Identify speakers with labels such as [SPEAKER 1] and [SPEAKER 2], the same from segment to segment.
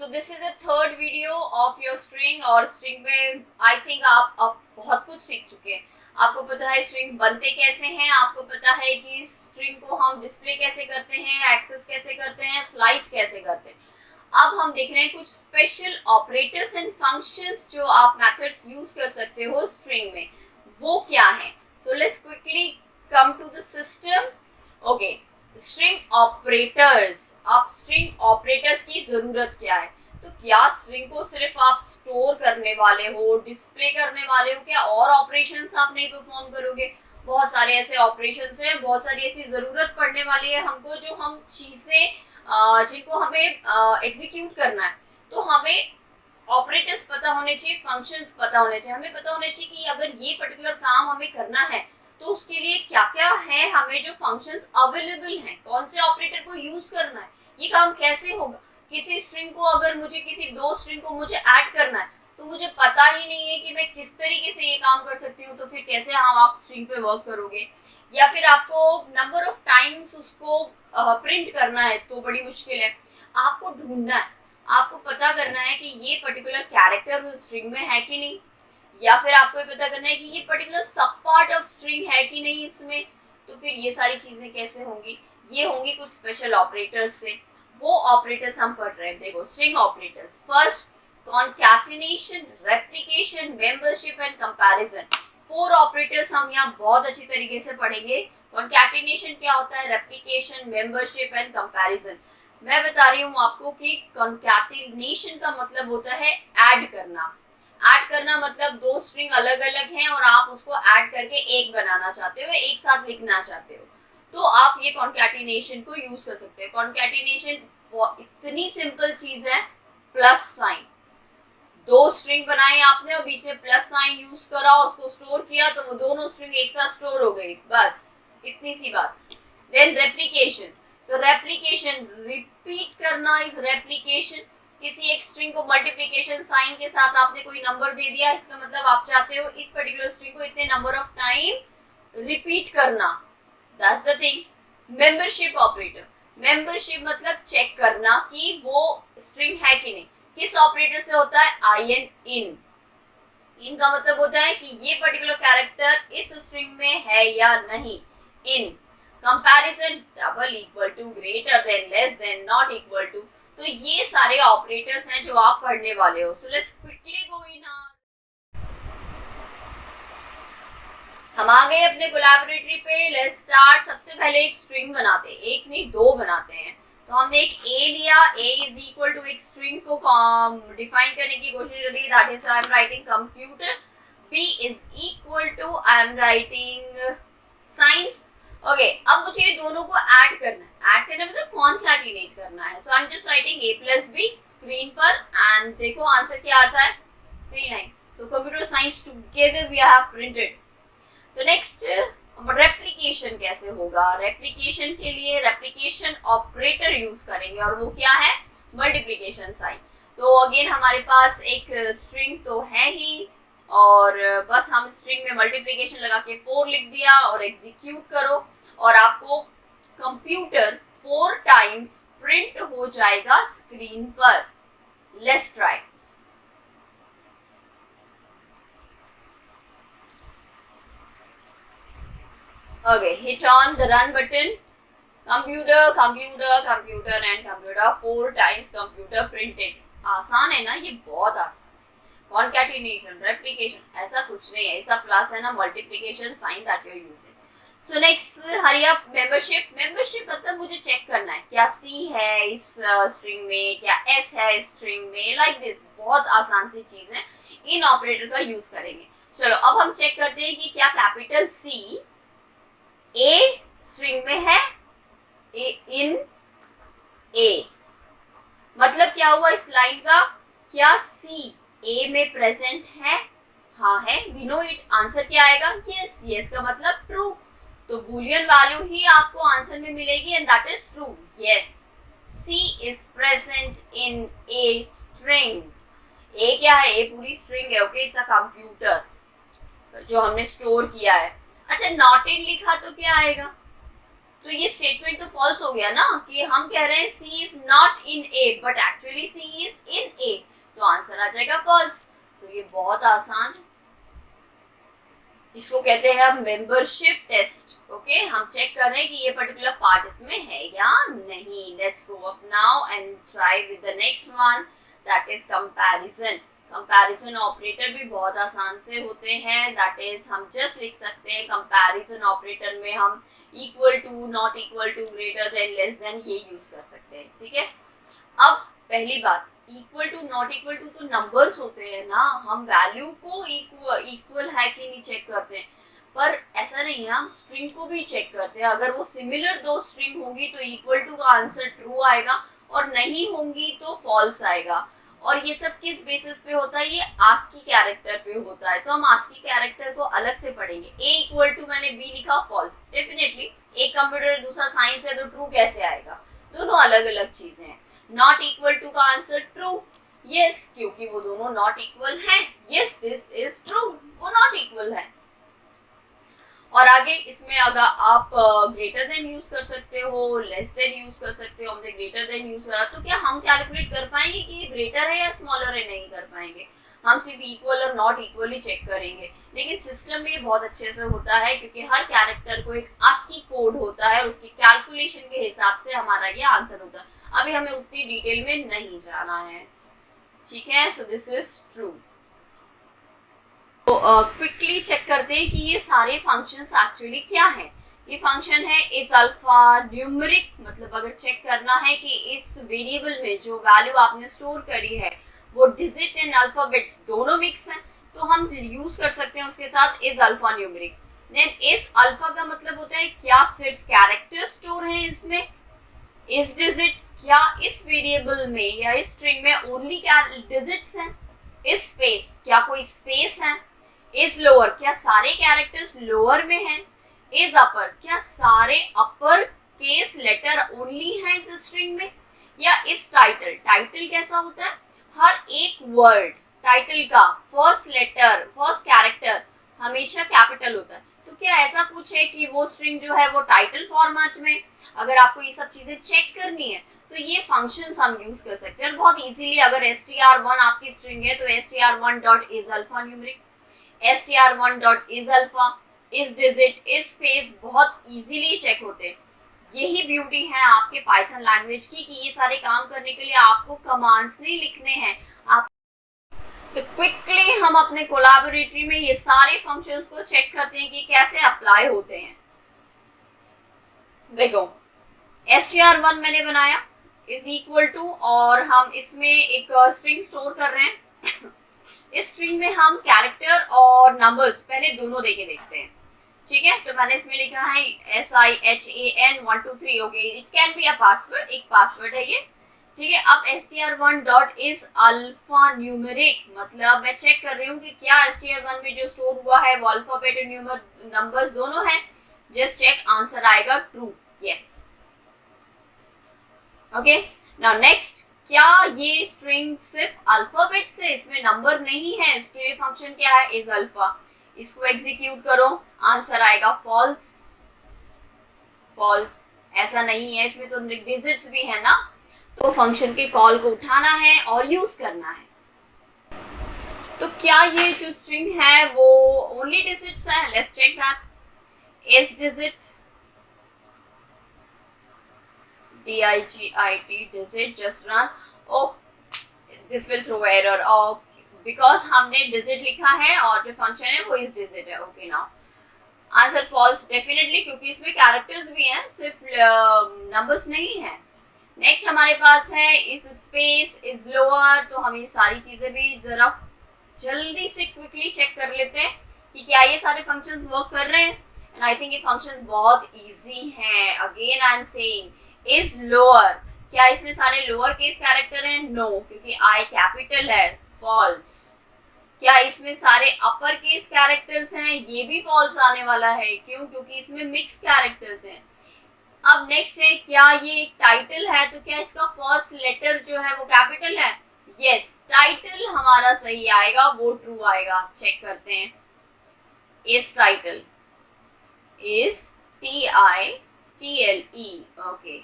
[SPEAKER 1] So this is the third video of your string और string में I think आप अब बहुत कुछ सीख चुके हैं। आपको पता है string बनते कैसे हैं, आपको पता है कि string को हम डिस्प्ले कैसे करते हैं, एक्सेस कैसे करते हैं, स्लाइस कैसे करते हैं। अब हम देख रहे हैं कुछ स्पेशल ऑपरेटर्स एंड फंक्शंस जो आप मेथड्स यूज कर सकते हो स्ट्रिंग में, वो क्या है। So let's quickly come to the system. Okay, string operators. अब स्ट्रिंग ऑपरेटर्स की जरूरत क्या है? तो क्या स्ट्रिंग को सिर्फ आप स्टोर करने वाले हो, डिस्प्ले करने वाले हो, क्या और ऑपरेशंस आप नहीं परफॉर्म करोगे? बहुत सारे ऐसे ऑपरेशंस हैं, बहुत सारी ऐसी जरूरत पड़ने वाली है हमको, जो हम चीजें जिनको हमें एग्जीक्यूट करना है, तो हमें ऑपरेटर्स पता होने चाहिए, फंक्शंस पता होने चाहिए। हमें पता होने चाहिए कि अगर ये पर्टिकुलर काम हमें करना है तो उसके लिए क्या क्या है, हमें जो फंक्शंस अवेलेबल हैं, कौन से ऑपरेटर को यूज करना है, ये काम कैसे होगा। किसी स्ट्रिंग को अगर मुझे किसी दो स्ट्रिंग को मुझे ऐड करना है तो मुझे पता ही नहीं है कि मैं किस तरीके से ये काम कर सकती हूँ, तो फिर कैसे आप स्ट्रिंग पे वर्क करोगे। या फिर आपको नंबर ऑफ टाइम्स उसको प्रिंट करना है तो बड़ी मुश्किल है। आपको ढूंढना है, आपको पता करना है कि ये पर्टिकुलर कैरेक्टर उस स्ट्रिंग में है कि नहीं, या फिर आपको ये पता करना है कि ये पर्टिकुलर सब पार्ट ऑफ स्ट्रिंग है कि नहीं इसमें। तो फिर ये सारी चीजें कैसे होंगी? ये होंगी कुछ स्पेशल ऑपरेटर्स से। वो ऑपरेटर्स हम पढ़ रहे हैं। देखो, string operators. First, concatenation, replication, membership and comparison. 4 operators हम यहाँ बहुत अच्छी तरीके से पढ़ेंगे। कॉन्कैटिनेशन क्या होता है, रेप्लिकेशन, मेंबरशिप एंड कंपैरिजन। मैं बता रही हूँ आपको कि कॉन्कैटिनेशन का मतलब होता है ऐड करना। ऐड करना मतलब दो स्ट्रिंग अलग अलग हैं और आप उसको ऐड करके एक बनाना चाहते हो, एक साथ लिखना चाहते हो, तो आप ये कॉन्कैटिनेशन को यूज कर सकते हैं। कॉन्कैटिनेशन इतनी सिंपल चीज है, प्लस साइन। दो स्ट्रिंग बनाई आपने और बीच में प्लस साइन यूज करा और उसको स्टोर किया, तो वो दोनों स्ट्रिंग एक साथ स्टोर हो गई, बस इतनी सी बात। Then replication. तो रेप्लिकेशन, रिपीट करना इज रेप्लिकेशन। किसी एक स्ट्रिंग को मल्टीप्लिकेशन साइन के साथ आपने कोई नंबर दे दिया, इसका मतलब आप चाहते हो इस पर्टिकुलर स्ट्रिंग को इतने नंबर ऑफ टाइम रिपीट करना, that's the thing. Membership operator. Membership मतलब चेक करना कि वो स्ट्रिंग है कि नहीं। किस ऑपरेटर से होता है? आई एन इन। इन का मतलब होता है कि ये पर्टिकुलर कैरेक्टर इस स्ट्रिंग में है या नहीं। इन। Comparison, double, equal to, greater than, less than, not equal to. तो ये सारे ऑपरेटर्स हैं जो आप पढ़ने वाले हो। सो लेट्स क्विकली गो इन। हम आ गए अपने कोलैबोरेटरी पे। Let's start. सबसे पहले एक स्ट्रिंग बनाते हैं, एक नहीं दो बनाते हैं। तो हमने एक ए लिया, ए इज इक्वल टू एक स्ट्रिंग को डिफाइन करने की कोशिश करी, that is I am writing computer. B is equal to I am writing science. Okay, अब मुझे ये दोनों को ऐड करना है। ऐड करना मतलब कॉन्कैटिनेट करना है। So I am just writing A plus B screen पर, एंड देखो आंसर क्या आता है। Very nice. So computer science together we have printed. तो नेक्स्ट, रेप्लिकेशन कैसे होगा? रेप्लिकेशन के लिए रेप्लिकेशन ऑपरेटर यूज करेंगे, और वो क्या है? Multiplication sign. तो अगेन हमारे पास एक स्ट्रिंग तो है ही, और बस हम स्ट्रिंग में मल्टीप्लिकेशन लगा के 4 लिख दिया और एग्जीक्यूट करो, और आपको कंप्यूटर 4 टाइम्स प्रिंट हो जाएगा स्क्रीन पर। Let's try. Okay, hit on the run button. Computer, computer, computer and computer, 4 times computer printed. आसान है ना, ये बहुत आसान है। Concatenation, replication, ऐसा कुछ नहीं है, ऐसा प्लस है ना, multiplication sign that you're using. So next, hurry up. Membership. Membership मतलब मुझे चेक करना है क्या C है इस स्ट्रिंग में, क्या S है इस स्ट्रिंग में, like this. बहुत आसान सी चीज है, इन ऑपरेटर का यूज करेंगे। चलो अब हम चेक करते हैं कि क्या कैपिटल C ए स्ट्रिंग में है, ए इन ए। मतलब क्या हुआ इस लाइन का? क्या सी ए में प्रेजेंट है? हाँ है, वी नो इट। आंसर क्या आएगा? यस। यस का मतलब ट्रू, तो बूलियन वैल्यू ही आपको आंसर में मिलेगी, and that is true. Yes, C is present in a string. A क्या है? ए पूरी स्ट्रिंग है। ओके, इट्स अ कंप्यूटर जो हमने स्टोर किया है। अच्छा, नॉट इन लिखा तो क्या आएगा? तो ये स्टेटमेंट तो फॉल्स हो गया ना, कि हम कह रहे हैं C is not in A but actually C is in A, तो आंसर आ जाएगा फॉल्स। तो ये बहुत आसान, इसको कहते हैं हम मेंबरशिप टेस्ट। ओके, हम चेक कर रहे हैं कि ये पर्टिकुलर पार्ट इसमें है या नहीं। Let's go up now and try with the next one, that is comparison. Comparison operator भी बहुत आसान से होते हैं, दैट इज हम जस्ट लिख सकते हैं कंपैरिजन ऑपरेटर में हम equal to, not equal to, greater than, less than ये यूज कर सकते हैं। ठीक है, अब पहली बात, equal to not equal to तो नंबर्स होते हैं ना, हम वैल्यू को इक्वल है कि नहीं चेक करते हैं, पर ऐसा नहीं है, हम स्ट्रिंग को भी चेक करते हैं। अगर वो सिमिलर दो स्ट्रिंग होंगी तो इक्वल टू का आंसर ट्रू आएगा, और नहीं होंगी तो फॉल्स आएगा। और ये सब किस बेसिस पे होता है, ये आस्की कैरेक्टर पे होता है। तो हम आस्की कैरेक्टर को अलग से पढ़ेंगे। ए इक्वल टू मैंने बी लिखा, फॉल्स, डेफिनेटली एक कंप्यूटर दूसरा साइंस है तो ट्रू कैसे आएगा, दोनों अलग अलग चीजें हैं। नॉट इक्वल टू का आंसर ट्रू, यस, क्योंकि वो दोनों नॉट इक्वल हैं। यस, दिस इज ट्रू, वो नॉट इक्वल है। और आगे इसमें अगर आप ग्रेटर देन यूज कर सकते हो, लेस देन यूज कर सकते हो। हमने ग्रेटर देन यूज करा तो क्या हम कैलकुलेट कर पाएंगे कि ये ग्रेटर है या स्मॉलर है? नहीं कर पाएंगे, हम सिर्फ इक्वल और नॉट इक्वल ही चेक करेंगे। लेकिन सिस्टम में बहुत अच्छे से होता है, क्योंकि हर कैरेक्टर को एक आस्की कोड होता है, उसकी कैलकुलेशन के हिसाब से हमारा ये आंसर होता है। अभी हमें उतनी डिटेल में नहीं जाना है, ठीक है। So this is true. तो क्विकली चेक करते हैं कि ये सारे फंक्शंस एक्चुअली क्या है। ये फंक्शन है इस अल्फा न्यूमेरिक, मतलब अगर चेक करना है कि इस वेरिएबल में जो वैल्यू आपने स्टोर करी है वो डिजिट एंड अल्फाबेट्स दोनों मिक्स हैं, तो हम यूज कर सकते हैं उसके साथ इस अल्फा न्यूमेरिक। देन इस अल्फा का मतलब होता है क्या सिर्फ कैरेक्टर स्टोर है इसमें, इस डिजिट, क्या इस वेरिएबल में या इस स्ट्रिंग में ओनली क्या डिजिट्स हैं, इस स्पेस क्या कोई स्पेस है, इज लोअर क्या सारे कैरेक्टर्स लोअर में हैं, इज अपर क्या सारे अपर केस लेटर ओनली हैं इस स्ट्रिंग में, या इस टाइटल, टाइटल कैसा होता है, हर एक वर्ड टाइटल का फर्स्ट लेटर, फर्स्ट कैरेक्टर हमेशा कैपिटल होता है। तो क्या ऐसा कुछ है कि वो स्ट्रिंग जो है वो टाइटल फॉर्मेट में, अगर आपको ये सब चीजें चेक करनी है तो ये फंक्शंस हम यूज कर सकते हैं बहुत इजीली। अगर str1 आपकी स्ट्रिंग है तो str1.isAlphaNumeric, str1.isAlpha, इस डिजिट, इस स्पेस बहुत इजीली चेक होते हैं। यही ब्यूटी है आपके पाइथन लैंग्वेज की कि ये सारे काम करने के लिए आपको कमांड्स नहीं लिखने हैं। आप तो क्विकली हम अपने कोलैबोरेटरी में ये सारे फंक्शंस को चेक करते हैं कि कैसे अप्लाई होते हैं। देखो str1 मैंने बनाया इज इक्वल टू, और हम इसमें एक स्ट्रिंग स्टोर कर रहे हैं। इस स्ट्रिंग में हम कैरेक्टर और नंबर्स पहले दोनों देके देखते हैं, ठीक है। तो मैंने इसमें लिखा है SIHAN123, okay, it can be a password, एक पासवर्ड है ये, ठीक है। अब str1.isAlphaNumeric, मतलब मैं चेक कर रही हूँ कि क्या str1 में जो स्टोर हुआ है वो अल्फाबेट और नंबर्स दोनों हैं। जस्ट चेक, आंसर आएगा true, yes, okay. Now next, क्या ये स्ट्रिंग सिर्फ अल्फाबेट से, इसमें नंबर नहीं है, उसके लिए फंक्शन क्या है, इज अल्फा। इसको एग्जीक्यूट करो, आंसर आएगा फॉल्स, फॉल्स, ऐसा नहीं है, इसमें तो डिजिट्स भी है ना, तो फंक्शन के कॉल को उठाना है और यूज करना है। तो क्या ये जो स्ट्रिंग है वो ओनली डिजिट्स है, लेट्स चेक दैट। इस digit, digit, digit, just run, oh this will throw error, oh because हमने digit लिखा है और जो फंक्शन है वो इस digit है, okay. Now answer false definitely, क्योंकि इसमें कैरेक्टर्स भी हैं, सिर्फ नंबर्स नहीं है। नेक्स्ट हमारे पास है इस स्पेस, इज लोअर, तो हम ये सारी चीजें भी जरा जल्दी से क्विकली चेक कर लेते हैं कि क्या ये सारे फंक्शंस वर्क कर रहे हैं। एंड आई थिंक ये फंक्शंस बहुत इजी हैं। Again I am saying is lower, क्या इसमें सारे लोअर केस कैरेक्टर हैं, नो, क्योंकि आई कैपिटल है, फॉल्स। क्या इसमें सारे अपर केस कैरेक्टर्स हैं, ये भी फॉल्स आने वाला है, क्यों, क्योंकि इसमें मिक्स कैरेक्टर्स हैं। अब नेक्स्ट है, क्या ये एक टाइटल है, तो क्या इसका फर्स्ट लेटर जो है वो कैपिटल है, यस, टाइटल हमारा सही आएगा, वो ट्रू आएगा। चेक करते हैं, इस टाइटल, इस TITLE, TLE, ओके,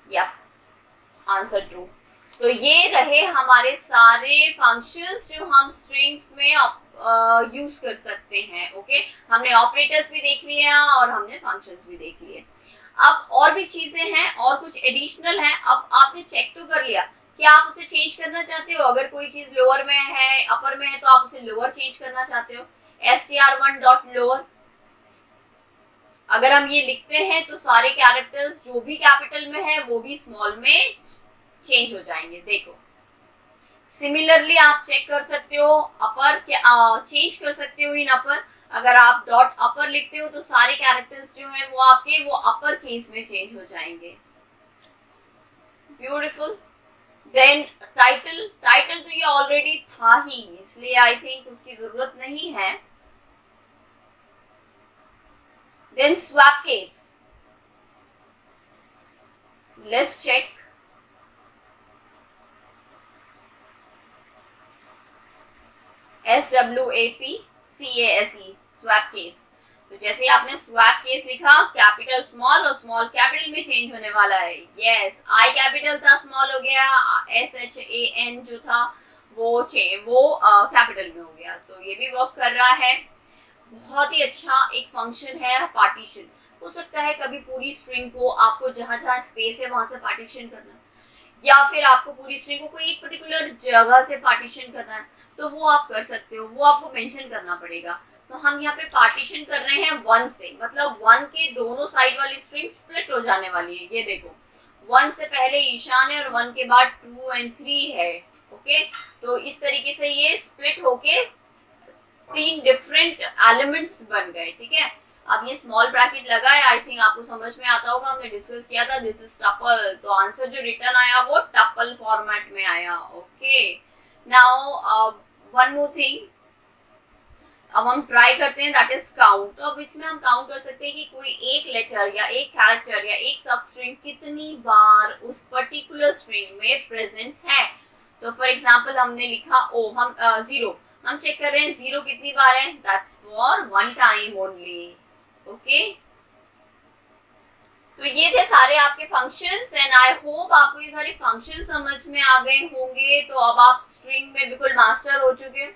[SPEAKER 1] या आंसर ट्रू। तो ये रहे हमारे सारे फंक्शंस जो हम स्ट्रिंग्स में यूज कर सकते हैं। ओके, हमने ऑपरेटर्स भी देख लिए हैं और हमने फंक्शंस भी देख लिए। अब और भी चीजें हैं और कुछ एडिशनल हैं। अब आपने चेक तो कर लिया, क्या आप उसे चेंज करना चाहते हो? अगर कोई चीज लोअर में है, अपर में है, तो आप उसे लोअर चेंज करना चाहते हो, str1 डॉट लोअर। अगर हम ये लिखते हैं तो सारे कैरेक्टर्स जो भी कैपिटल में है वो भी स्मॉल में चेंज हो जाएंगे। देखो, सिमिलरली आप चेक कर सकते हो, अपर चेंज कर सकते हो इन अपर। अगर आप डॉट अपर लिखते हो तो सारे कैरेक्टर्स जो हैं वो आपके वो अपर केस में चेंज हो जाएंगे। ब्यूटीफुल। देन टाइटल, टाइटल तो ये ऑलरेडी था ही, इसलिए आई थिंक उसकी जरूरत नहीं है। Then swap case, let's check. SWAPCASE, swap case. तो जैसे आपने स्वैप केस लिखा, कैपिटल स्मॉल और स्मॉल कैपिटल में चेंज होने वाला है। यस, आई कैपिटल था, स्मॉल हो गया, SHAN जो था वो कैपिटल में हो गया। तो ये भी वर्क कर रहा है। बहुत ही अच्छा एक फंक्शन है पार्टीशन। हो सकता है कभी पूरी स्ट्रिंग को आपको जहां जहां स्पेस है वहां से पार्टीशन करना, या फिर आपको पूरी स्ट्रिंग को कोई एक पर्टिकुलर जगह से पार्टीशन करना है, तो वो आप कर सकते हो, वो आपको मेंशन करना पड़ेगा। तो हम यहाँ पे पार्टीशन कर रहे हैं 1 से, मतलब 1 के दोनों साइड वाली स्ट्रिंग स्प्लिट हो जाने वाली है। ये देखो, 1 से पहले ईशान है और 1 के बाद 2 और 3 है। ओके, तो इस तरीके से ये स्प्लिट होके 3 डिफरेंट एलिमेंट्स बन गए। ठीक है, अब ये स्मॉल ब्रैकेट लगा है, आई थिंक आपको समझ में आता होगा, हमने डिस्कस किया था, दिस इज टपल। तो आंसर जो रिटर्न आया वो टपल फॉर्मेट में आया। Okay, now one more thing, अब हम ट्राई करते हैं, दैट इज काउंट। तो अब इसमें हम काउंट कर सकते हैं कि कोई एक लेटर या एक कैरेक्टर या एक सब स्ट्रिंग कितनी बार उस पर्टिकुलर स्ट्रिंग में प्रेजेंट है। तो फॉर एग्जाम्पल हमने लिखा ओ, हम 0, हम चेक कर रहे हैं 0 कितनी बार है, that's for 1 time only. Okay, तो ये थे सारे आपके फंक्शंस एंड आई होप आपको ये सारे फंक्शन समझ में आ गए होंगे। तो अब आप स्ट्रिंग में बिल्कुल मास्टर हो चुके हैं।